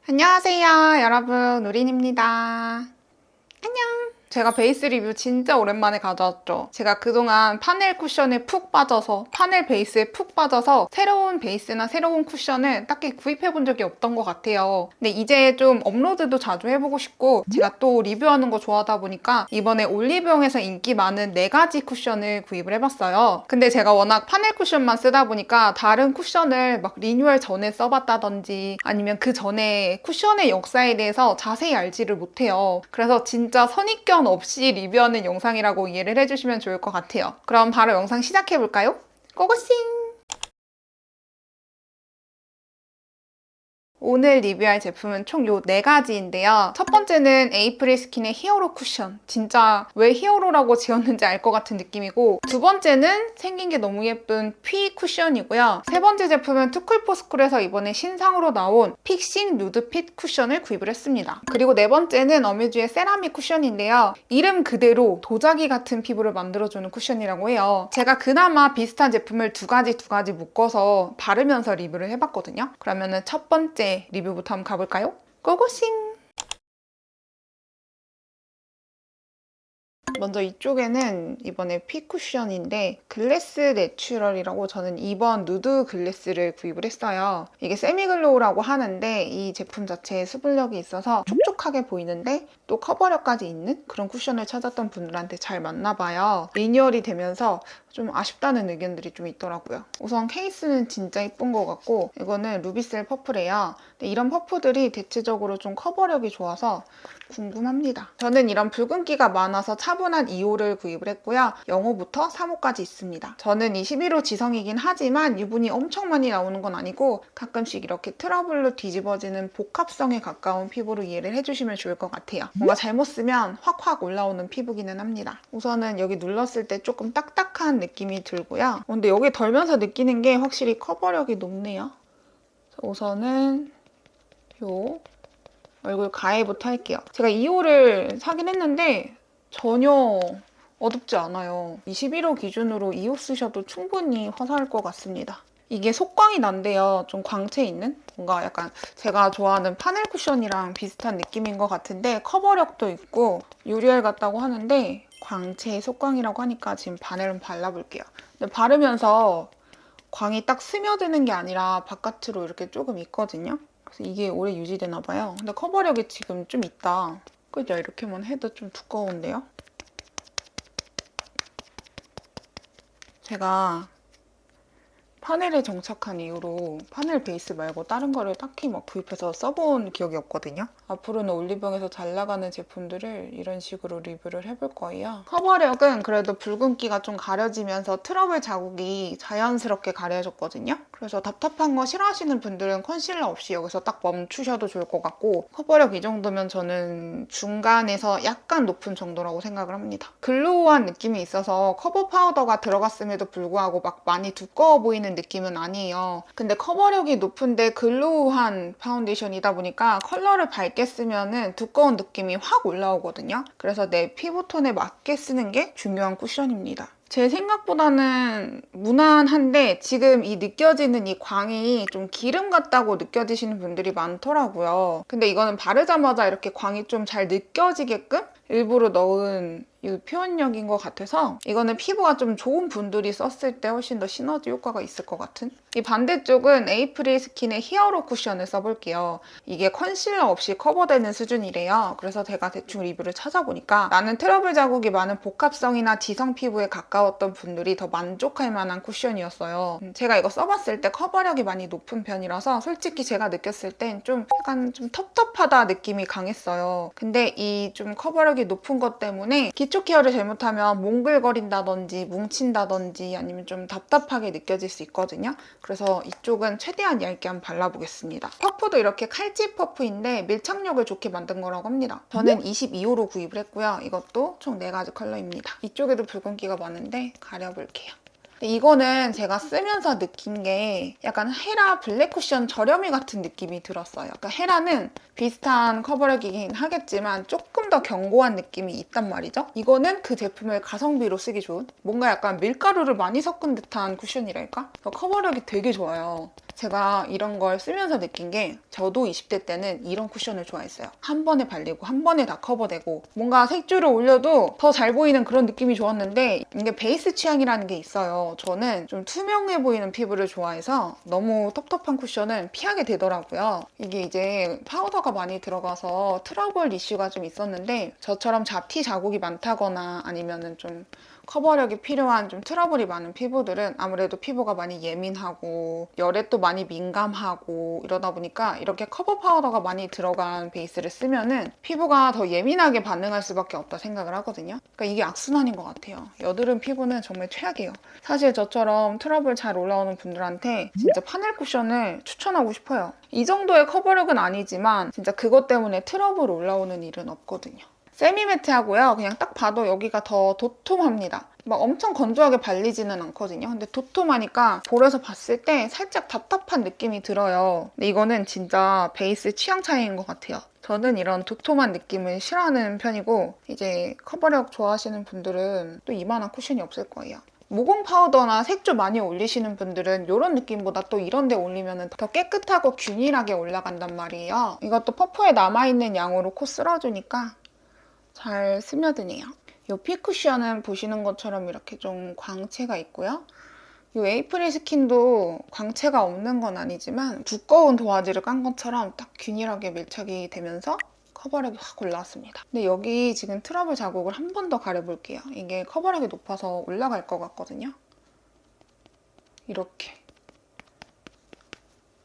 안녕하세요 여러분, 우린입니다. 안녕. 제가 베이스 리뷰 진짜 오랜만에 가져왔죠. 제가 그동안 파넬 쿠션에 푹 빠져서, 파넬 베이스에 푹 빠져서 새로운 베이스나 새로운 쿠션을 딱히 구입해본 적이 없던 것 같아요. 근데 이제 좀 업로드도 자주 해보고 싶고, 제가 또 리뷰하는 거 좋아하다 보니까 이번에 올리브영에서 인기 많은 4가지 쿠션을 구입을 해봤어요. 근데 제가 워낙 파넬 쿠션만 쓰다 보니까 다른 쿠션을 막 리뉴얼 전에 써봤다든지 아니면 그 전에 쿠션의 역사에 대해서 자세히 알지를 못해요. 그래서 진짜 선입견 없이 리뷰하는 영상이라고 이해를 해주시면 좋을 것 같아요. 그럼 바로 영상 시작해볼까요? 고고싱! 오늘 리뷰할 제품은 총 요 4가지인데요. 첫 번째는 에이프릴 스킨의 히어로 쿠션. 진짜 왜 히어로라고 지었는지 알 것 같은 느낌이고, 두 번째는 생긴 게 너무 예쁜 피 쿠션이고요. 세 번째 제품은 투쿨포스쿨에서 이번에 신상으로 나온 픽싱 누드핏 쿠션을 구입을 했습니다. 그리고 네 번째는 어뮤즈의 세라믹 쿠션인데요. 이름 그대로 도자기 같은 피부를 만들어주는 쿠션이라고 해요. 제가 그나마 비슷한 제품을 두 가지 묶어서 바르면서 리뷰를 해봤거든요. 그러면은 첫 번째 리뷰부터 한번 가볼까요? 고고싱! 먼저 이쪽에는 이번에 피 쿠션인데 글래스 내추럴이라고, 저는 2번 누드 글래스를 구입을 했어요. 이게 세미글로우라고 하는데 이 제품 자체에 수분력이 있어서 촉촉하게 보이는데 또 커버력까지 있는 그런 쿠션을 찾았던 분들한테 잘 맞나 봐요. 리뉴얼이 되면서 좀 아쉽다는 의견들이 좀 있더라고요. 우선 케이스는 진짜 예쁜 것 같고, 이거는 루비셀 퍼플이에요. 근데 이런 퍼프들이 대체적으로 좀 커버력이 좋아서 궁금합니다. 저는 이런 붉은기가 많아서 차분한 2호를 구입을 했고요. 0호부터 3호까지 있습니다. 저는 이 11호 지성이긴 하지만 유분이 엄청 많이 나오는 건 아니고 가끔씩 이렇게 트러블로 뒤집어지는 복합성에 가까운 피부로 이해를 해주시면 좋을 것 같아요. 뭔가 잘못 쓰면 확확 올라오는 피부기는 합니다. 우선은 여기 눌렀을 때 조금 딱딱한 느낌이 들고요. 근데 여기 덜면서 느끼는 게 확실히 커버력이 높네요. 우선은 요 얼굴 가해부터 할게요. 제가 2호를 사긴 했는데 전혀 어둡지 않아요. 21호 기준으로 2호 쓰셔도 충분히 화사할 것 같습니다. 이게 속광이 난대요. 좀 광채 있는? 뭔가 약간 제가 좋아하는 파넬 쿠션이랑 비슷한 느낌인 것 같은데 커버력도 있고 유리알 같다고 하는데 광채 속광이라고 하니까 지금 바늘은 발라볼게요. 근데 바르면서 광이 딱 스며드는 게 아니라 바깥으로 이렇게 조금 있거든요. 그래서 이게 오래 유지되나 봐요. 근데 커버력이 지금 좀 있다. 그죠? 이렇게만 해도 좀 두꺼운데요? 제가 파넬에 정착한 이후로 파넬 베이스 말고 다른 거를 딱히 막 구입해서 써본 기억이 없거든요. 앞으로는 올리브영에서 잘 나가는 제품들을 이런 식으로 리뷰를 해볼 거예요. 커버력은 그래도 붉은기가 좀 가려지면서 트러블 자국이 자연스럽게 가려졌거든요. 그래서 답답한 거 싫어하시는 분들은 컨실러 없이 여기서 딱 멈추셔도 좋을 것 같고, 커버력 이 정도면 저는 중간에서 약간 높은 정도라고 생각을 합니다. 글로우한 느낌이 있어서 커버 파우더가 들어갔음에도 불구하고 막 많이 두꺼워 보이는 느낌은 아니에요. 근데 커버력이 높은데 글로우한 파운데이션이다 보니까 컬러를 밝게 쓰면은 두꺼운 느낌이 확 올라오거든요. 그래서 내 피부톤에 맞게 쓰는 게 중요한 쿠션입니다. 제 생각보다는 무난한데 지금 이 느껴지는 이 광이 좀 기름 같다고 느껴지시는 분들이 많더라고요. 근데 이거는 바르자마자 이렇게 광이 좀 잘 느껴지게끔 일부러 넣은 이 표현력인 것 같아서 이거는 피부가 좀 좋은 분들이 썼을 때 훨씬 더 시너지 효과가 있을 것 같은? 이 반대쪽은 에이프릴 스킨의 히어로 쿠션을 써볼게요. 이게 컨실러 없이 커버되는 수준이래요. 그래서 제가 대충 리뷰를 찾아보니까 나는 트러블 자국이 많은 복합성이나 지성 피부에 가까웠던 분들이 더 만족할 만한 쿠션이었어요. 제가 이거 써봤을 때 커버력이 많이 높은 편이라서 솔직히 제가 느꼈을 땐 좀 약간 좀 텁텁하다 느낌이 강했어요. 근데 이 좀 커버력이 높은 것 때문에 기초 케어를 잘못하면 몽글거린다든지 뭉친다든지 아니면 좀 답답하게 느껴질 수 있거든요. 그래서 이쪽은 최대한 얇게 한번 발라보겠습니다. 퍼프도 이렇게 칼집 퍼프인데 밀착력을 좋게 만든 거라고 합니다. 저는 22호로 구입을 했고요. 이것도 총 4가지 컬러입니다. 이쪽에도 붉은기가 많은데 가려볼게요. 이거는 제가 쓰면서 느낀 게 약간 헤라 블랙 쿠션 저렴이 같은 느낌이 들었어요. 그러니까 헤라는 비슷한 커버력이긴 하겠지만 조금 더 견고한 느낌이 있단 말이죠. 이거는 그 제품을 가성비로 쓰기 좋은, 뭔가 약간 밀가루를 많이 섞은 듯한 쿠션이랄까? 커버력이 되게 좋아요. 제가 이런 걸 쓰면서 느낀 게 저도 20대 때는 이런 쿠션을 좋아했어요. 한 번에 발리고 한 번에 다 커버되고 뭔가 색줄을 올려도 더 잘 보이는 그런 느낌이 좋았는데 이게 베이스 취향이라는 게 있어요. 저는 좀 투명해 보이는 피부를 좋아해서 너무 텁텁한 쿠션은 피하게 되더라고요. 이게 이제 파우더가 많이 들어가서 트러블 이슈가 좀 있었는데 저처럼 잡티 자국이 많다거나 아니면은 좀 커버력이 필요한 좀 트러블이 많은 피부들은 아무래도 피부가 많이 예민하고 열에 또 많이 민감하고 이러다 보니까 이렇게 커버 파우더가 많이 들어간 베이스를 쓰면은 피부가 더 예민하게 반응할 수밖에 없다 생각을 하거든요. 그러니까 이게 악순환인 것 같아요. 여드름 피부는 정말 최악이에요. 사실 저처럼 트러블 잘 올라오는 분들한테 진짜 파넬 쿠션을 추천하고 싶어요. 이 정도의 커버력은 아니지만 진짜 그것 때문에 트러블 올라오는 일은 없거든요. 세미매트하고요. 그냥 딱 봐도 여기가 더 도톰합니다. 막 엄청 건조하게 발리지는 않거든요. 근데 도톰하니까 볼에서 봤을 때 살짝 답답한 느낌이 들어요. 근데 이거는 진짜 베이스 취향 차이인 것 같아요. 저는 이런 도톰한 느낌을 싫어하는 편이고 이제 커버력 좋아하시는 분들은 또 이만한 쿠션이 없을 거예요. 모공 파우더나 색조 많이 올리시는 분들은 이런 느낌보다 또 이런 데 올리면 더 깨끗하고 균일하게 올라간단 말이에요. 이것도 퍼프에 남아있는 양으로 코 쓸어주니까 잘 스며드네요. 이 핏쿠션은 보시는 것처럼 이렇게 좀 광채가 있고요. 이 에이프릴 스킨도 광채가 없는 건 아니지만 두꺼운 도화지를 깐 것처럼 딱 균일하게 밀착이 되면서 커버력이 확 올라왔습니다. 근데 여기 지금 트러블 자국을 한 번 더 가려볼게요. 이게 커버력이 높아서 올라갈 것 같거든요. 이렇게.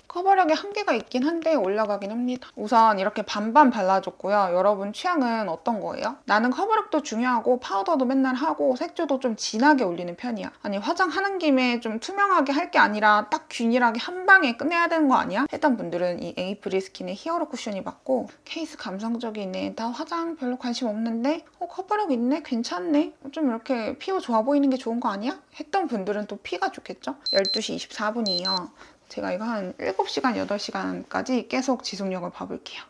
커버력에 한계가 있긴 한데 올라가긴 합니다. 우선 이렇게 반반 발라줬고요. 여러분 취향은 어떤 거예요? 나는 커버력도 중요하고 파우더도 맨날 하고 색조도 좀 진하게 올리는 편이야. 아니 화장하는 김에 좀 투명하게 할 게 아니라 딱 균일하게 한 방에 끝내야 되는 거 아니야? 했던 분들은 이 에이프릴 스킨의 히어로 쿠션이 맞고 케이스 감성적이네. 나 화장 별로 관심 없는데 커버력 있네? 괜찮네? 좀 이렇게 피부 좋아 보이는 게 좋은 거 아니야? 했던 분들은 또 피가 좋겠죠? 12시 24분이에요. 제가 이거 한 7시간, 8시간까지 계속 지속력을 봐볼게요.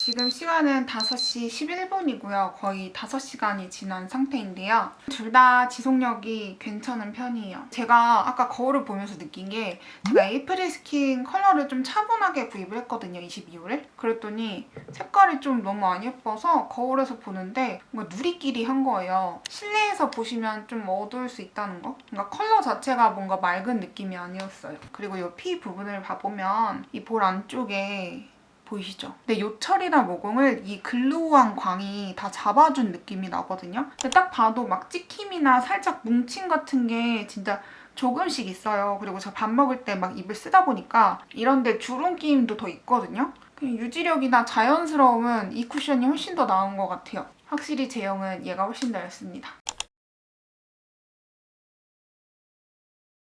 지금 시간은 5시 11분이고요. 거의 5시간이 지난 상태인데요. 둘 다 지속력이 괜찮은 편이에요. 제가 아까 거울을 보면서 느낀 게 제가 에이프릴 스킨 컬러를 좀 차분하게 구입을 했거든요. 22호를. 그랬더니 색깔이 좀 너무 안 예뻐서 거울에서 보는데 뭔가 누리끼리한 거예요. 실내에서 보시면 좀 어두울 수 있다는 거? 뭔가 컬러 자체가 뭔가 맑은 느낌이 아니었어요. 그리고 이 피 부분을 봐보면 이 볼 안쪽에 보이시죠? 근데 요철이나 모공을 이 글로우한 광이 다 잡아준 느낌이 나거든요. 근데 딱 봐도 막 찍힘이나 살짝 뭉침 같은 게 진짜 조금씩 있어요. 그리고 저 밥 먹을 때 막 입을 쓰다 보니까 이런데 주름 끼임도 더 있거든요. 그냥 유지력이나 자연스러움은 이 쿠션이 훨씬 더 나은 것 같아요. 확실히 제형은 얘가 훨씬 더 얇습니다.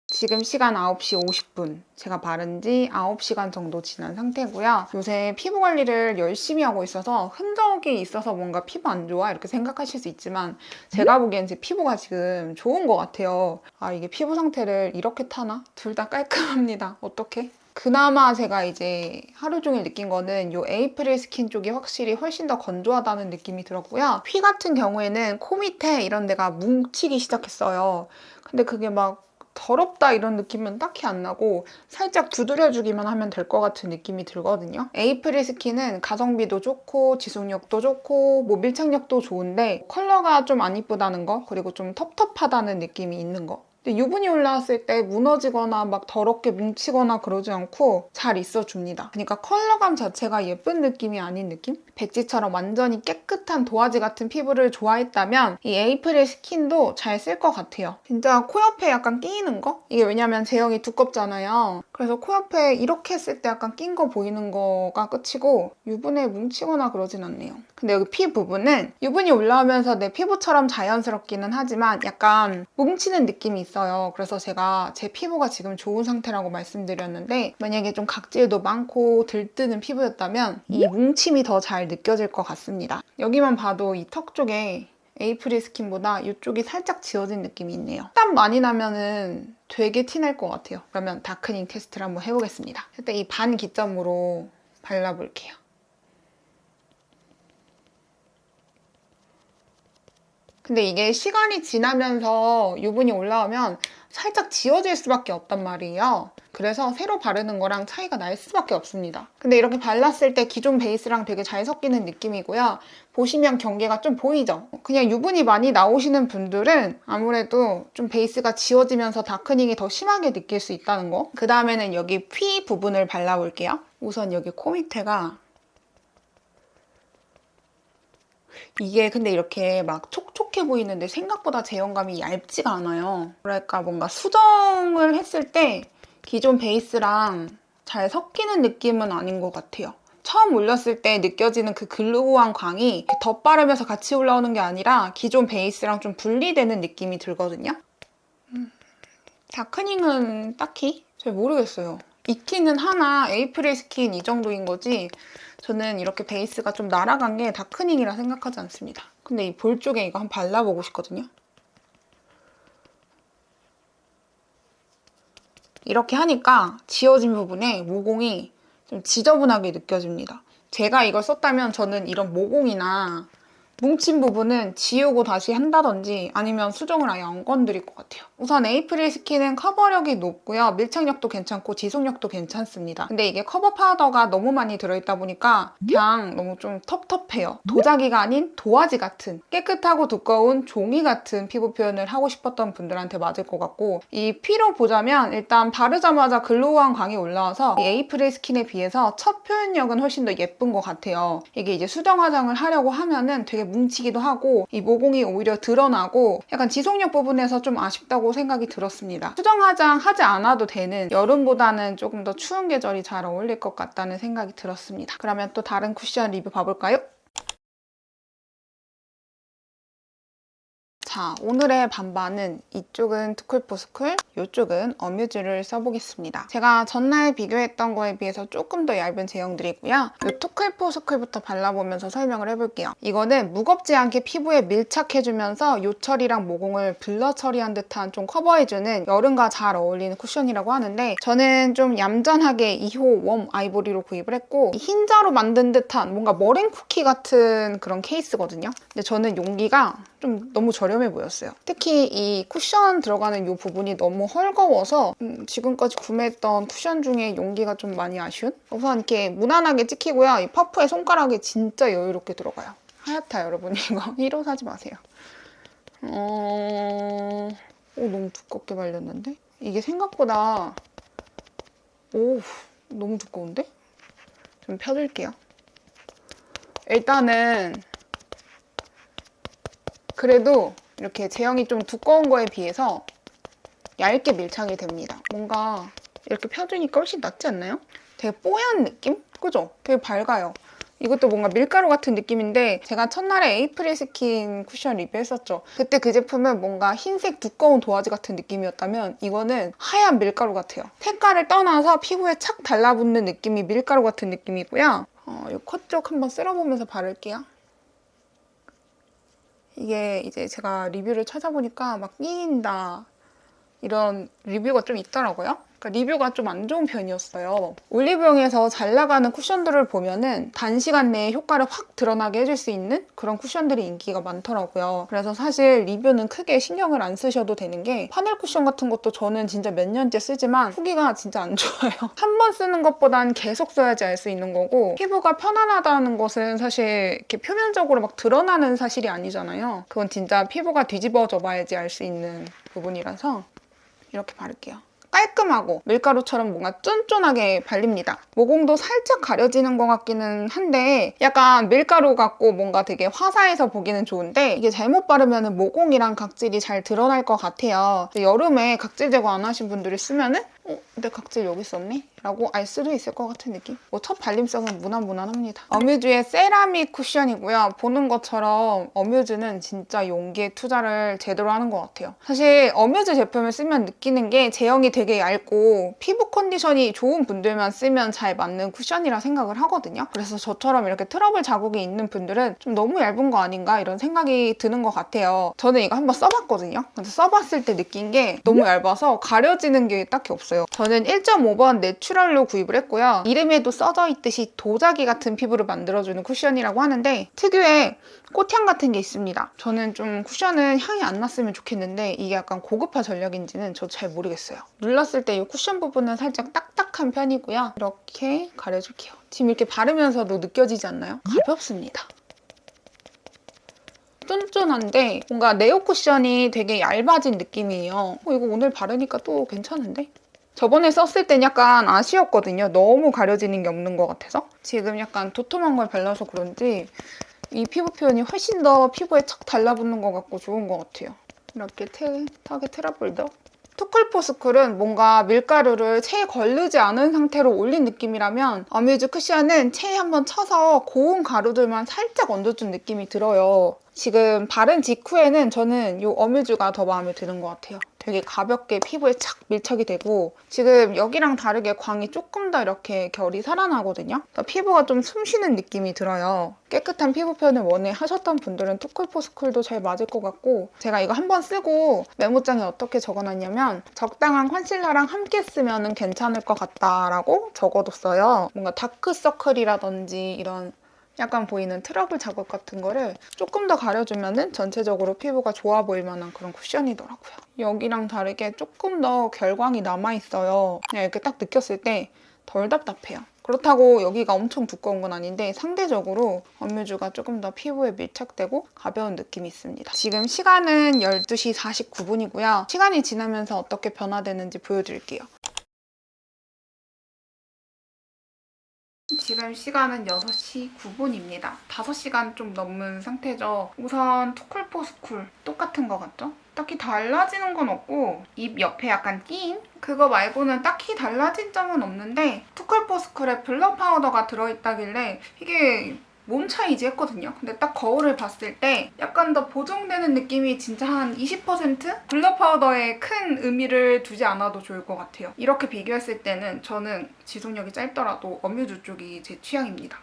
지금 시간 9시 50분. 제가 바른 지 9시간 정도 지난 상태고요. 요새 피부 관리를 열심히 하고 있어서 흔적이 있어서 뭔가 피부 안 좋아? 이렇게 생각하실 수 있지만 제가 보기엔 제 피부가 지금 좋은 것 같아요. 아, 이게 피부 상태를 이렇게 타나? 둘 다 깔끔합니다. 어떡해? 그나마 제가 이제 하루 종일 느낀 거는 이 에이프릴 스킨 쪽이 확실히 훨씬 더 건조하다는 느낌이 들었고요. 피 같은 경우에는 코 밑에 이런 데가 뭉치기 시작했어요. 근데 그게 막 더럽다 이런 느낌은 딱히 안 나고 살짝 두드려주기만 하면 될 것 같은 느낌이 들거든요. 에이프릴 스킨은 가성비도 좋고 지속력도 좋고 뭐 밀착력도 좋은데 컬러가 좀 안 이쁘다는 거 그리고 좀 텁텁하다는 느낌이 있는 거. 근데 유분이 올라왔을 때 무너지거나 막 더럽게 뭉치거나 그러지 않고 잘 있어줍니다. 그러니까 컬러감 자체가 예쁜 느낌이 아닌 느낌? 백지처럼 완전히 깨끗한 도화지 같은 피부를 좋아했다면 이 에이프릴 스킨도 잘 쓸 것 같아요. 진짜 코 옆에 약간 끼이는 거? 이게 왜냐면 제형이 두껍잖아요. 그래서 코 옆에 이렇게 했을 때 약간 낀 거 보이는 거가 끝이고 유분에 뭉치거나 그러진 않네요. 근데 여기 피 부분은 유분이 올라오면서 내 피부처럼 자연스럽기는 하지만 약간 뭉치는 느낌이 있어요. 그래서 제가 제 피부가 지금 좋은 상태라고 말씀드렸는데 만약에 좀 각질도 많고 들뜨는 피부였다면 이 뭉침이 더 잘 느껴질 것 같습니다. 여기만 봐도 이 턱 쪽에 에이프릴 스킨보다 이쪽이 살짝 지워진 느낌이 있네요. 땀 많이 나면은 되게 티날 것 같아요. 그러면 다크닝 테스트를 한번 해보겠습니다. 일단 이 반 기점으로 발라볼게요. 근데 이게 시간이 지나면서 유분이 올라오면 살짝 지워질 수밖에 없단 말이에요. 그래서 새로 바르는 거랑 차이가 날 수밖에 없습니다. 근데 이렇게 발랐을 때 기존 베이스랑 되게 잘 섞이는 느낌이고요. 보시면 경계가 좀 보이죠? 그냥 유분이 많이 나오시는 분들은 아무래도 좀 베이스가 지워지면서 다크닝이 더 심하게 느낄 수 있다는 거. 그 다음에는 여기 피 부분을 발라볼게요. 우선 여기 코 밑에가 이게 근데 이렇게 막 촉촉해 보이는데 생각보다 제형감이 얇지가 않아요. 뭐랄까 뭔가 수정을 했을 때 기존 베이스랑 잘 섞이는 느낌은 아닌 것 같아요. 처음 올렸을 때 느껴지는 그 글로우한 광이 덧바르면서 같이 올라오는 게 아니라 기존 베이스랑 좀 분리되는 느낌이 들거든요. 다크닝은 딱히 잘 모르겠어요. 있기는 하나 에이프릴 스킨 이 정도인 거지 저는 이렇게 베이스가 좀 날아간 게 다크닝이라 생각하지 않습니다. 근데 이 볼 쪽에 이거 한번 발라보고 싶거든요. 이렇게 하니까 지워진 부분에 모공이 좀 지저분하게 느껴집니다. 제가 이걸 썼다면 저는 이런 모공이나 뭉친 부분은 지우고 다시 한다든지 아니면 수정을 아예 안 건드릴 것 같아요. 우선 에이프릴 스킨은 커버력이 높고요. 밀착력도 괜찮고 지속력도 괜찮습니다. 근데 이게 커버 파우더가 너무 많이 들어있다 보니까 그냥 너무 좀 텁텁해요. 도자기가 아닌 도화지 같은 깨끗하고 두꺼운 종이 같은 피부 표현을 하고 싶었던 분들한테 맞을 것 같고 이 피로 보자면 일단 바르자마자 글로우한 광이 올라와서 이 에이프릴 스킨에 비해서 첫 표현력은 훨씬 더 예쁜 것 같아요. 이게 이제 수정 화장을 하려고 하면은 되게 뭉치기도 하고 이 모공이 오히려 드러나고 약간 지속력 부분에서 좀 아쉽다고 생각이 들었습니다. 수정 화장 하지 않아도 되는 여름보다는 조금 더 추운 계절이 잘 어울릴 것 같다는 생각이 들었습니다. 그러면 또 다른 쿠션 리뷰 봐볼까요? 자, 오늘의 반반은 이쪽은 투쿨포스쿨, 이쪽은 어뮤즈를 써보겠습니다. 제가 전날 비교했던 거에 비해서 조금 더 얇은 제형들이고요. 이 투쿨포스쿨부터 발라보면서 설명을 해볼게요. 이거는 무겁지 않게 피부에 밀착해주면서 요철이랑 모공을 블러 처리한 듯한 좀 커버해주는 여름과 잘 어울리는 쿠션이라고 하는데 저는 좀 얌전하게 2호 웜 아이보리로 구입을 했고 흰자로 만든 듯한 뭔가 머랭 쿠키 같은 그런 케이스거든요. 근데 저는 용기가 좀 너무 저렴해 보였어요. 특히 이 쿠션 들어가는 이 부분이 너무 헐거워서 지금까지 구매했던 쿠션 중에 용기가 좀 많이 아쉬운? 우선 이렇게 무난하게 찍히고요. 이 퍼프에 손가락이 진짜 여유롭게 들어가요. 하얗다 여러분 이거 1호 사지 마세요. 너무 두껍게 발렸는데? 이게 생각보다 너무 두꺼운데? 좀 펴줄게요. 일단은 그래도 이렇게 제형이 좀 두꺼운 거에 비해서 얇게 밀착이 됩니다. 뭔가 이렇게 펴주니까 훨씬 낫지 않나요? 되게 뽀얀 느낌? 그죠? 되게 밝아요. 이것도 뭔가 밀가루 같은 느낌인데 제가 첫날에 에이프릴 스킨 쿠션 리뷰했었죠. 그때 그 제품은 뭔가 흰색 두꺼운 도화지 같은 느낌이었다면 이거는 하얀 밀가루 같아요. 색깔을 떠나서 피부에 착 달라붙는 느낌이 밀가루 같은 느낌이고요. 이 코 쪽 한번 쓸어보면서 바를게요. 이게 이제 제가 리뷰를 찾아보니까 막 끼인다 이런 리뷰가 좀 있더라고요. 그러니까 리뷰가 좀 안 좋은 편이었어요. 올리브영에서 잘 나가는 쿠션들을 보면은 단시간 내에 효과를 확 드러나게 해줄 수 있는 그런 쿠션들이 인기가 많더라고요. 그래서 사실 리뷰는 크게 신경을 안 쓰셔도 되는 게 파넬 쿠션 같은 것도 저는 진짜 몇 년째 쓰지만 후기가 진짜 안 좋아요. 한 번 쓰는 것보단 계속 써야지 알 수 있는 거고 피부가 편안하다는 것은 사실 이렇게 표면적으로 막 드러나는 사실이 아니잖아요. 그건 진짜 피부가 뒤집어져 봐야지 알 수 있는 부분이라서 이렇게 바를게요. 깔끔하고 밀가루처럼 뭔가 쫀쫀하게 발립니다. 모공도 살짝 가려지는 것 같기는 한데 약간 밀가루 같고 뭔가 되게 화사해서 보기는 좋은데 이게 잘못 바르면 모공이랑 각질이 잘 드러날 것 같아요. 여름에 각질 제거 안 하신 분들이 쓰면은 내 각질 여기 있었네? 라고 알 수도 있을 것 같은 느낌? 첫 발림성은 무난무난합니다. 어뮤즈의 세라믹 쿠션이고요. 보는 것처럼 어뮤즈는 진짜 용기에 투자를 제대로 하는 것 같아요. 사실 어뮤즈 제품을 쓰면 느끼는 게 제형이 되게 얇고 피부 컨디션이 좋은 분들만 쓰면 잘 맞는 쿠션이라 생각을 하거든요. 그래서 저처럼 이렇게 트러블 자국이 있는 분들은 좀 너무 얇은 거 아닌가 이런 생각이 드는 것 같아요. 저는 이거 한번 써봤거든요. 근데 써봤을 때 느낀 게 너무 얇아서 가려지는 게 딱히 없어요. 저는 1.5번 내추럴로 구입을 했고요. 이름에도 써져 있듯이 도자기 같은 피부를 만들어주는 쿠션이라고 하는데 특유의 꽃향 같은 게 있습니다. 저는 좀 쿠션은 향이 안 났으면 좋겠는데 이게 약간 고급화 전략인지는 저도 잘 모르겠어요. 눌렀을 때 이 쿠션 부분은 살짝 딱딱한 편이고요. 이렇게 가려줄게요. 지금 이렇게 바르면서도 느껴지지 않나요? 가볍습니다. 쫀쫀한데 뭔가 네오 쿠션이 되게 얇아진 느낌이에요. 이거 오늘 바르니까 또 괜찮은데? 저번에 썼을 땐 약간 아쉬웠거든요. 너무 가려지는 게 없는 것 같아서. 지금 약간 도톰한 걸 발라서 그런지 이 피부 표현이 훨씬 더 피부에 착 달라붙는 것 같고 좋은 것 같아요. 이렇게 턱에 트러블도. 투쿨포스쿨은 뭔가 밀가루를 체에 걸르지 않은 상태로 올린 느낌이라면 어뮤즈 쿠션은 체에 한번 쳐서 고운 가루들만 살짝 얹어준 느낌이 들어요. 지금 바른 직후에는 저는 이 어뮤즈가 더 마음에 드는 것 같아요. 되게 가볍게 피부에 착 밀착이 되고 지금 여기랑 다르게 광이 조금 더 이렇게 결이 살아나거든요. 피부가 좀 숨쉬는 느낌이 들어요. 깨끗한 피부 표현을 원해 하셨던 분들은 투쿨포스쿨도 잘 맞을 것 같고 제가 이거 한번 쓰고 메모장에 어떻게 적어놨냐면 적당한 컨실러랑 함께 쓰면 괜찮을 것 같다라고 적어뒀어요. 뭔가 다크서클이라든지 이런 약간 보이는 트러블 자국 같은 거를 조금 더 가려주면 전체적으로 피부가 좋아 보일 만한 그런 쿠션이더라고요. 여기랑 다르게 조금 더 결광이 남아있어요. 그냥 이렇게 딱 느꼈을 때 덜 답답해요. 그렇다고 여기가 엄청 두꺼운 건 아닌데 상대적으로 어뮤즈가 조금 더 피부에 밀착되고 가벼운 느낌이 있습니다. 지금 시간은 12시 49분이고요. 시간이 지나면서 어떻게 변화되는지 보여드릴게요. 지금 시간은 6시 9분입니다. 5시간 좀 넘은 상태죠. 우선 투쿨포스쿨 똑같은 것 같죠? 딱히 달라지는 건 없고 입 옆에 약간 끼인? 그거 말고는 딱히 달라진 점은 없는데 투쿨포스쿨에 블러 파우더가 들어있다길래 이게 뭔 차이지 했거든요. 근데 딱 거울을 봤을 때 약간 더 보정되는 느낌이 진짜 한 20%? 블러 파우더에 큰 의미를 두지 않아도 좋을 것 같아요. 이렇게 비교했을 때는 저는 지속력이 짧더라도 어뮤즈 쪽이 제 취향입니다.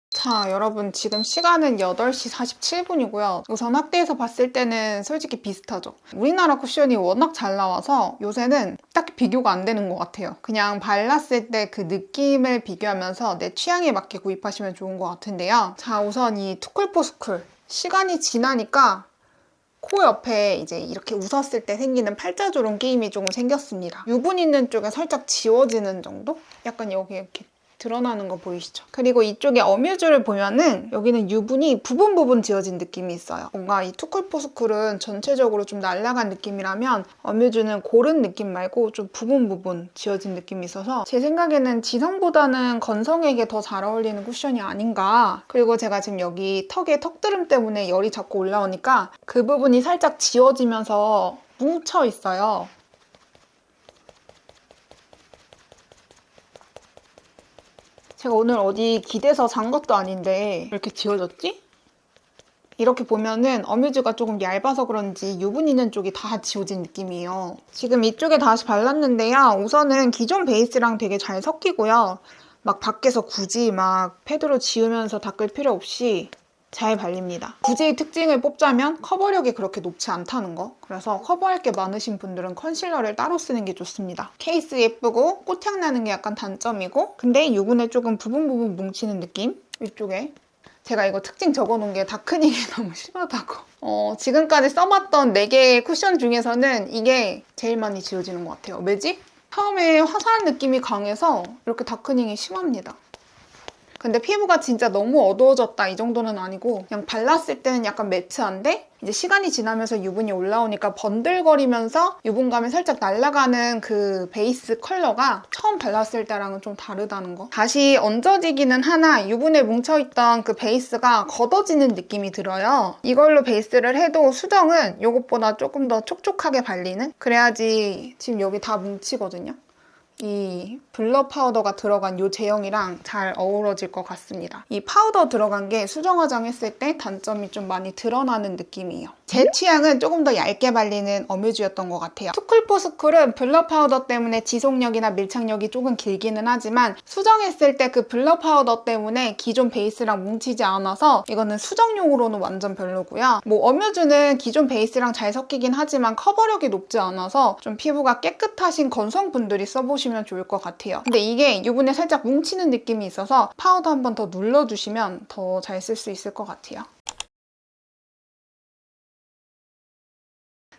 자, 여러분 지금 시간은 8시 47분이고요. 우선 확대해서 봤을 때는 솔직히 비슷하죠. 우리나라 쿠션이 워낙 잘 나와서 요새는 딱히 비교가 안 되는 것 같아요. 그냥 발랐을 때 그 느낌을 비교하면서 내 취향에 맞게 구입하시면 좋은 것 같은데요. 자, 우선 이 투쿨포스쿨 시간이 지나니까 코 옆에 이제 이렇게 웃었을 때 생기는 팔자주름 끼임이 조금 생겼습니다. 유분 있는 쪽에 살짝 지워지는 정도? 약간 여기 이렇게 드러나는 거 보이시죠? 그리고 이쪽에 어뮤즈를 보면은 여기는 유분이 부분 지어진 느낌이 있어요. 뭔가 이 투쿨포스쿨은 전체적으로 좀 날아간 느낌이라면 어뮤즈는 고른 느낌 말고 좀 부분 지어진 느낌이 있어서 제 생각에는 지성보다는 건성에게 더 잘 어울리는 쿠션이 아닌가. 그리고 제가 지금 여기 턱에 턱드름 때문에 열이 자꾸 올라오니까 그 부분이 살짝 지워지면서 뭉쳐 있어요. 제가 오늘 어디 기대서 잔 것도 아닌데 왜 이렇게 지워졌지? 이렇게 보면은 어뮤즈가 조금 얇아서 그런지 유분 있는 쪽이 다 지워진 느낌이에요. 지금 이쪽에 다시 발랐는데요. 우선은 기존 베이스랑 되게 잘 섞이고요. 막 밖에서 굳이 막 패드로 지우면서 닦을 필요 없이 잘 발립니다. 굳이 특징을 뽑자면 커버력이 그렇게 높지 않다는 거. 그래서 커버할 게 많으신 분들은 컨실러를 따로 쓰는 게 좋습니다. 케이스 예쁘고 꽃향 나는 게 약간 단점이고 근데 유분에 조금 부분 뭉치는 느낌? 이쪽에 제가 이거 특징 적어놓은 게 다크닝이 너무 심하다고. 지금까지 써봤던 4개의 쿠션 중에서는 이게 제일 많이 지워지는 것 같아요. 왜지? 처음에 화사한 느낌이 강해서 이렇게 다크닝이 심합니다. 근데 피부가 진짜 너무 어두워졌다 이 정도는 아니고 그냥 발랐을 때는 약간 매트한데 이제 시간이 지나면서 유분이 올라오니까 번들거리면서 유분감이 살짝 날아가는 그 베이스 컬러가 처음 발랐을 때랑은 좀 다르다는 거. 다시 얹어지기는 하나 유분에 뭉쳐있던 그 베이스가 걷어지는 느낌이 들어요. 이걸로 베이스를 해도 수정은 이것보다 조금 더 촉촉하게 발리는? 그래야지 지금 여기 다 뭉치거든요. 이 블러 파우더가 들어간 이 제형이랑 잘 어우러질 것 같습니다. 이 파우더 들어간 게 수정 화장했을 때 단점이 좀 많이 드러나는 느낌이에요. 제 취향은 조금 더 얇게 발리는 어뮤즈였던 것 같아요. 투쿨포스쿨은 블러 파우더 때문에 지속력이나 밀착력이 조금 길기는 하지만 수정했을 때 그 블러 파우더 때문에 기존 베이스랑 뭉치지 않아서 이거는 수정용으로는 완전 별로고요. 뭐 어뮤즈는 기존 베이스랑 잘 섞이긴 하지만 커버력이 높지 않아서 좀 피부가 깨끗하신 건성분들이 써보시면 좋을 것 같아요. 근데 이게 유분에 살짝 뭉치는 느낌이 있어서 파우더 한 번 더 눌러주시면 더 잘 쓸 수 있을 것 같아요.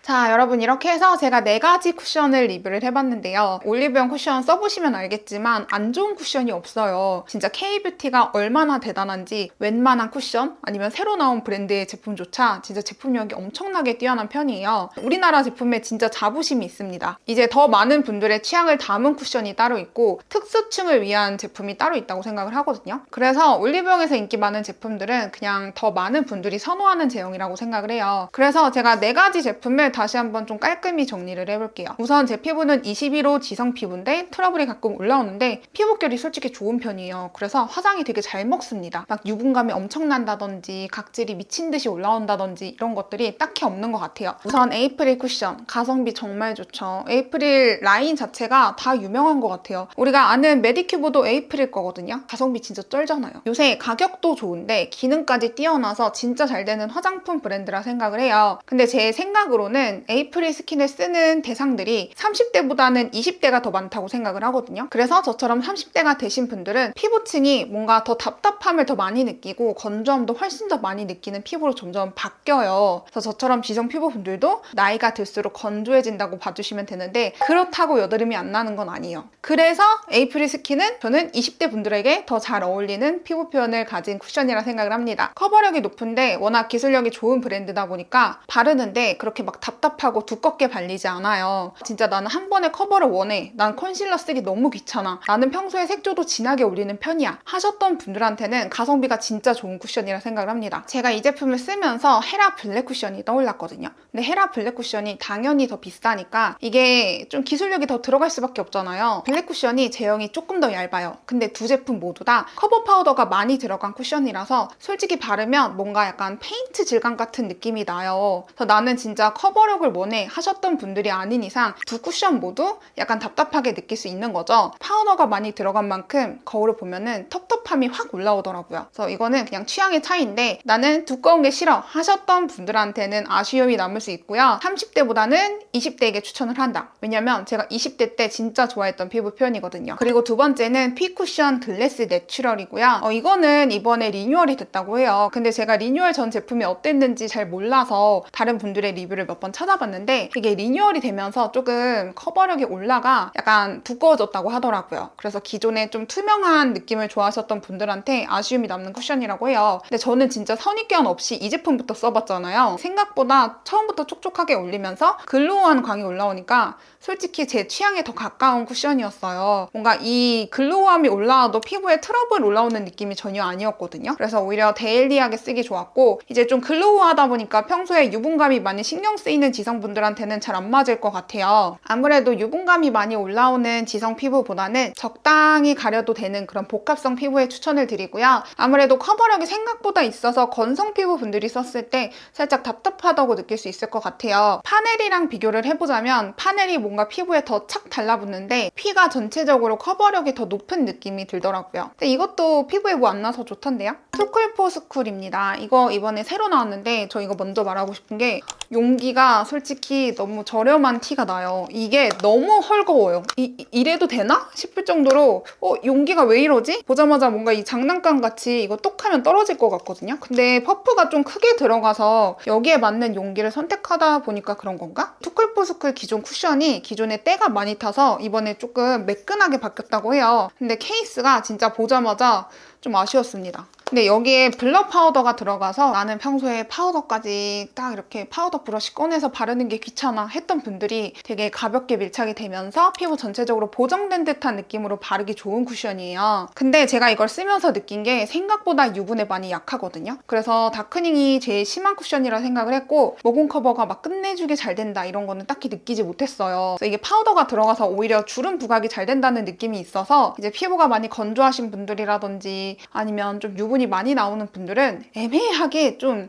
자, 여러분 이렇게 해서 제가 4가지 쿠션을 리뷰를 해봤는데요. 올리브영 쿠션 써보시면 알겠지만 안 좋은 쿠션이 없어요. 진짜 K뷰티가 얼마나 대단한지 웬만한 쿠션 아니면 새로 나온 브랜드의 제품조차 진짜 제품력이 엄청나게 뛰어난 편이에요. 우리나라 제품에 진짜 자부심이 있습니다. 이제 더 많은 분들의 취향을 담은 쿠션이 따로 있고 특수층을 위한 제품이 따로 있다고 생각을 하거든요. 그래서 올리브영에서 인기 많은 제품들은 그냥 더 많은 분들이 선호하는 제형이라고 생각을 해요. 그래서 제가 4가지 제품을 다시 한번 좀 깔끔히 정리를 해볼게요. 우선 제 피부는 21호 지성 피부인데 트러블이 가끔 올라오는데 피부결이 솔직히 좋은 편이에요. 그래서 화장이 되게 잘 먹습니다. 막 유분감이 엄청난다든지 각질이 미친 듯이 올라온다든지 이런 것들이 딱히 없는 것 같아요. 우선 에이프릴 쿠션 가성비 정말 좋죠. 에이프릴 라인 자체가 다 유명한 것 같아요. 우리가 아는 메디큐브도 에이프릴 거거든요. 가성비 진짜 쩔잖아요. 요새 가격도 좋은데 기능까지 뛰어나서 진짜 잘 되는 화장품 브랜드라 생각을 해요. 근데 제 생각으로는 에이프릴 스킨을 쓰는 대상들이 30대보다는 20대가 더 많다고 생각을 하거든요. 그래서 저처럼 30대가 되신 분들은 피부층이 뭔가 더 답답함을 더 많이 느끼고 건조함도 훨씬 더 많이 느끼는 피부로 점점 바뀌어요. 그래서 저처럼 지성 피부분들도 나이가 들수록 건조해진다고 봐주시면 되는데 그렇다고 여드름이 안 나는 건 아니에요. 그래서 에이프릴 스킨은 저는 20대 분들에게 더 잘 어울리는 피부 표현을 가진 쿠션이라 생각을 합니다. 커버력이 높은데 워낙 기술력이 좋은 브랜드다 보니까 바르는데 그렇게 막 답답하고 두껍게 발리지 않아요. 진짜 나는 한 번에 커버를 원해. 난 컨실러 쓰기 너무 귀찮아. 나는 평소에 색조도 진하게 올리는 편이야. 하셨던 분들한테는 가성비가 진짜 좋은 쿠션이라 생각을 합니다. 제가 이 제품을 쓰면서 헤라 블랙 쿠션이 떠올랐거든요. 근데 헤라 블랙 쿠션이 당연히 더 비싸니까 이게 좀 기술력이 더 들어갈 수밖에 없잖아요. 블랙 쿠션이 제형이 조금 더 얇아요. 근데 두 제품 모두 다 커버 파우더가 많이 들어간 쿠션이라서 솔직히 바르면 뭔가 약간 페인트 질감 같은 느낌이 나요. 그래서 나는 진짜 커버력을 원해 하셨던 분들이 아닌 이상 두 쿠션 모두 약간 답답하게 느낄 수 있는 거죠. 파우더가 많이 들어간 만큼 거울을 보면은 텁텁함이 확 올라오더라고요. 그래서 이거는 그냥 취향의 차이인데 나는 두꺼운 게 싫어 하셨던 분들한테는 아쉬움이 남을 수 있고요. 30대보다는 20대에게 추천을 한다. 왜냐면 제가 20대 때 진짜 좋아했던 피부 표현이거든요. 그리고 두 번째는 피쿠션 글래스 내추럴이고요. 이거는 이번에 리뉴얼이 됐다고 해요. 근데 제가 리뉴얼 전 제품이 어땠는지 잘 몰라서 다른 분들의 리뷰를 몇 번 찾아봤는데 이게 리뉴얼이 되면서 조금 커버력이 올라가 약간 두꺼워졌다고 하더라고요. 그래서 기존에 좀 투명한 느낌을 좋아하셨던 분들한테 아쉬움이 남는 쿠션이라고 해요. 근데 저는 진짜 선입견 없이 이 제품부터 써봤잖아요. 생각보다 처음부터 촉촉하게 올리면서 글로우한 광이 올라오니까 솔직히 제 취향에 더 가까운 쿠션이었어요. 뭔가 이 글로우함이 올라와도 피부에 트러블 올라오는 느낌이 전혀 아니었거든요. 그래서 오히려 데일리하게 쓰기 좋았고 이제 좀 글로우하다 보니까 평소에 유분감이 많이 신경 쓰이는 지성분들한테는 잘 안 맞을 것 같아요. 아무래도 유분감이 많이 올라오는 지성 피부보다는 적당히 가려도 되는 그런 복합성 피부에 추천을 드리고요. 아무래도 커버력이 생각보다 있어서 건성 피부분들이 썼을 때 살짝 답답하다고 느낄 수 있을 것 같아요. 파넬이랑 비교를 해보자면 파넬이 뭔가 피부에 더 착 달라붙는데 피가 전체적으로 커버력이 더 높은 느낌이 들더라고요. 근데 이것도 피부에 뭐 안 나서 좋던데요? 투쿨포스쿨입니다. 이거 이번에 새로 나왔는데 저 이거 먼저 말하고 싶은 게 용기가 솔직히 너무 저렴한 티가 나요. 이게 너무 헐거워요. 이래도 되나? 싶을 정도로 용기가 왜 이러지? 보자마자 뭔가 이 장난감 같이 이거 똑 하면 떨어질 것 같거든요. 근데 퍼프가 좀 크게 들어가서 여기에 맞는 용기를 선택하다 보니까 그런 건가? 투쿨포스쿨 기존 쿠션이 기존에 때가 많이 타서 이번에 조금 매끈하게 바뀌었다고 해요. 근데 케이스가 진짜 보자마자 좀 아쉬웠습니다. 근데 여기에 블러 파우더가 들어가서 나는 평소에 파우더까지 딱 이렇게 파우더 브러쉬 꺼내서 바르는 게 귀찮아 했던 분들이 되게 가볍게 밀착이 되면서 피부 전체적으로 보정된 듯한 느낌으로 바르기 좋은 쿠션이에요. 근데 제가 이걸 쓰면서 느낀 게 생각보다 유분에 많이 약하거든요. 그래서 다크닝이 제일 심한 쿠션이라 생각을 했고 모공 커버가 막 끝내주게 잘 된다 이런 거는 딱히 느끼지 못했어요. 그래서 이게 파우더가 들어가서 오히려 주름 부각이 잘 된다는 느낌이 있어서 이제 피부가 많이 건조하신 분들이라든지 아니면 좀 유분이 많이 나오는 분들은 애매하게 좀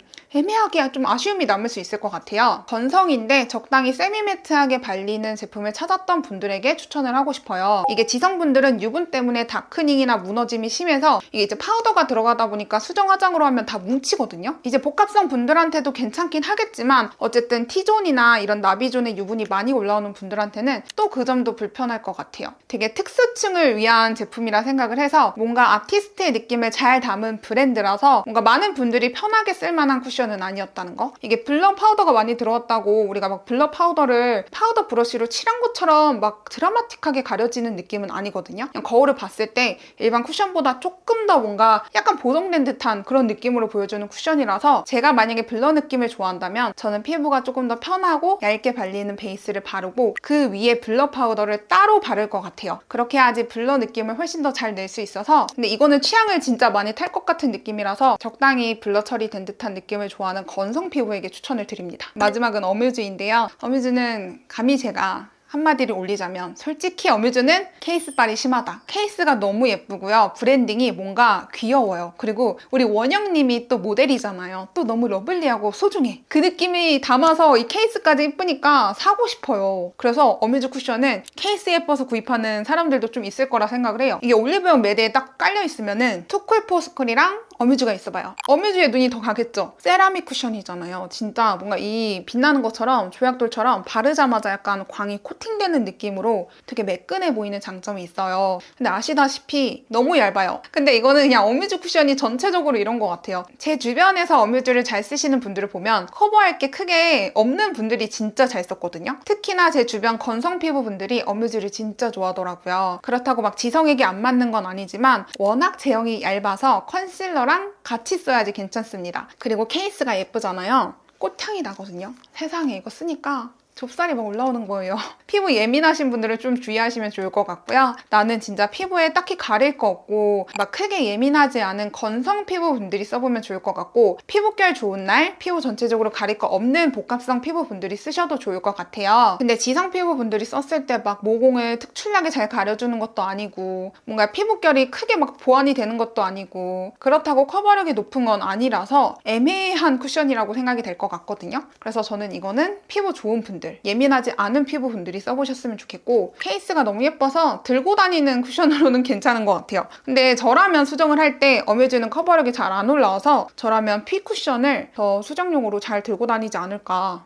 아쉬움이 남을 수 있을 것 같아요. 건성인데 적당히 세미매트하게 발리는 제품을 찾았던 분들에게 추천을 하고 싶어요. 이게 지성분들은 유분 때문에 다크닝이나 무너짐이 심해서 이게 이제 파우더가 들어가다 보니까 수정 화장으로 하면 다 뭉치거든요. 이제 복합성 분들한테도 괜찮긴 하겠지만 어쨌든 T존이나 이런 나비존의 유분이 많이 올라오는 분들한테는 또 그 점도 불편할 것 같아요. 되게 특수층을 위한 제품이라 생각을 해서 뭔가 아티스트의 느낌을 잘 담은 브랜드라서 뭔가 많은 분들이 편하게 쓸만한 쿠션은 아니었다는 거. 이게 블러 파우더가 많이 들어갔다고 우리가 막 블러 파우더를 파우더 브러쉬로 칠한 것처럼 막 드라마틱하게 가려지는 느낌은 아니거든요. 그냥 거울을 봤을 때 일반 쿠션보다 조금 더 뭔가 약간 보정된 듯한 그런 느낌으로 보여주는 쿠션이라서 제가 만약에 블러 느낌을 좋아한다면 저는 피부가 조금 더 편하고 얇게 발리는 베이스를 바르고 그 위에 블러 파우더를 따로 바를 것 같아요. 그렇게 해야지 블러 느낌을 훨씬 더 잘 낼 수 있어서 근데 이거는 취향을 진짜 많이 탈 것 같은 느낌이라서 적당히 블러 처리된 듯한 느낌을 좋아하는 건성 피부에게 추천을 드립니다. 마지막은 어뮤즈인데요. 어뮤즈는 감히 제가 한마디를 올리자면 솔직히 어뮤즈는 케이스빨이 심하다. 케이스가 너무 예쁘고요. 브랜딩이 뭔가 귀여워요. 그리고 우리 원영님이 또 모델이잖아요. 또 너무 러블리하고 소중해. 그 느낌이 담아서 이 케이스까지 예쁘니까 사고 싶어요. 그래서 어뮤즈 쿠션은 케이스 예뻐서 구입하는 사람들도 좀 있을 거라 생각을 해요. 이게 올리브영 매대에 딱 깔려 있으면은 투쿨포스쿨이랑 어뮤즈가 있어봐요. 어뮤즈에 눈이 더 가겠죠? 세라믹 쿠션이잖아요. 진짜 뭔가 이 빛나는 것처럼 조약돌처럼 바르자마자 약간 광이 코팅되는 느낌으로 되게 매끈해 보이는 장점이 있어요. 근데 아시다시피 너무 얇아요. 근데 이거는 그냥 어뮤즈 쿠션이 전체적으로 이런 것 같아요. 제 주변에서 어뮤즈를 잘 쓰시는 분들을 보면 커버할 게 크게 없는 분들이 진짜 잘 썼거든요. 특히나 제 주변 건성 피부 분들이 어뮤즈를 진짜 좋아하더라고요. 그렇다고 막 지성에게 안 맞는 건 아니지만 워낙 제형이 얇아서 컨실러랑 같이 써야지 괜찮습니다. 그리고 케이스가 예쁘잖아요. 꽃향이 나거든요. 세상에 이거 쓰니까 좁쌀이 막 올라오는 거예요. 피부 예민하신 분들은 좀 주의하시면 좋을 것 같고요. 나는 진짜 피부에 딱히 가릴 거 없고 막 크게 예민하지 않은 건성 피부 분들이 써보면 좋을 것 같고 피부결 좋은 날 피부 전체적으로 가릴 거 없는 복합성 피부 분들이 쓰셔도 좋을 것 같아요. 근데 지성 피부 분들이 썼을 때 막 모공을 특출나게 잘 가려주는 것도 아니고 뭔가 피부결이 크게 막 보완이 되는 것도 아니고 그렇다고 커버력이 높은 건 아니라서 애매한 쿠션이라고 생각이 될 것 같거든요. 그래서 저는 이거는 피부 좋은 분들 예민하지 않은 피부분들이 써보셨으면 좋겠고 케이스가 너무 예뻐서 들고 다니는 쿠션으로는 괜찮은 것 같아요. 근데 저라면 수정을 할 때 어뮤즈는 커버력이 잘 안 올라와서 저라면 피 쿠션을 더 수정용으로 잘 들고 다니지 않을까.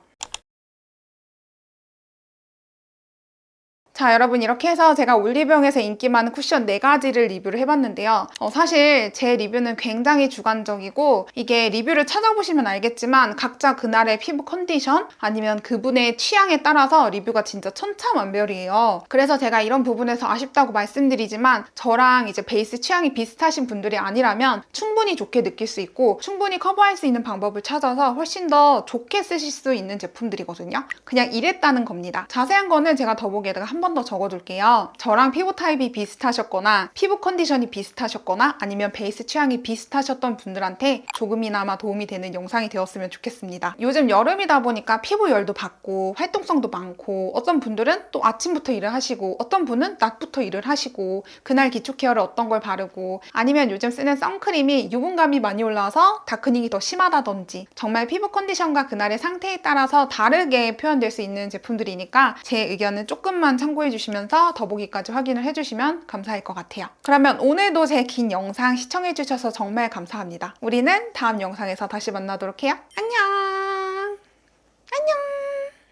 자, 여러분 이렇게 해서 제가 올리브영에서 인기 많은 쿠션 4가지를 리뷰를 해봤는데요. 사실 제 리뷰는 굉장히 주관적이고 이게 리뷰를 찾아보시면 알겠지만 각자 그날의 피부 컨디션 아니면 그분의 취향에 따라서 리뷰가 진짜 천차만별이에요. 그래서 제가 이런 부분에서 아쉽다고 말씀드리지만 저랑 이제 베이스 취향이 비슷하신 분들이 아니라면 충분히 좋게 느낄 수 있고 충분히 커버할 수 있는 방법을 찾아서 훨씬 더 좋게 쓰실 수 있는 제품들이거든요. 그냥 이랬다는 겁니다. 자세한 거는 제가 더보기에다가 한 번 더 적어둘게요. 저랑 피부 타입이 비슷하셨거나 피부 컨디션이 비슷하셨거나 아니면 베이스 취향이 비슷하셨던 분들한테 조금이나마 도움이 되는 영상이 되었으면 좋겠습니다. 요즘 여름이다 보니까 피부 열도 받고 활동성도 많고 어떤 분들은 또 아침부터 일을 하시고 어떤 분은 낮부터 일을 하시고 그날 기초 케어를 어떤 걸 바르고 아니면 요즘 쓰는 선크림이 유분감이 많이 올라와서 다크닝이 더 심하다든지 정말 피부 컨디션과 그날의 상태에 따라서 다르게 표현될 수 있는 제품들이니까 제 의견은 조금만 참고해주시면서 더보기까지 확인을 해주시면 감사할 것 같아요. 그러면 오늘도 제 긴 영상 시청해주셔서 정말 감사합니다. 우리는 다음 영상에서 다시 만나도록 해요. 안녕! 안녕!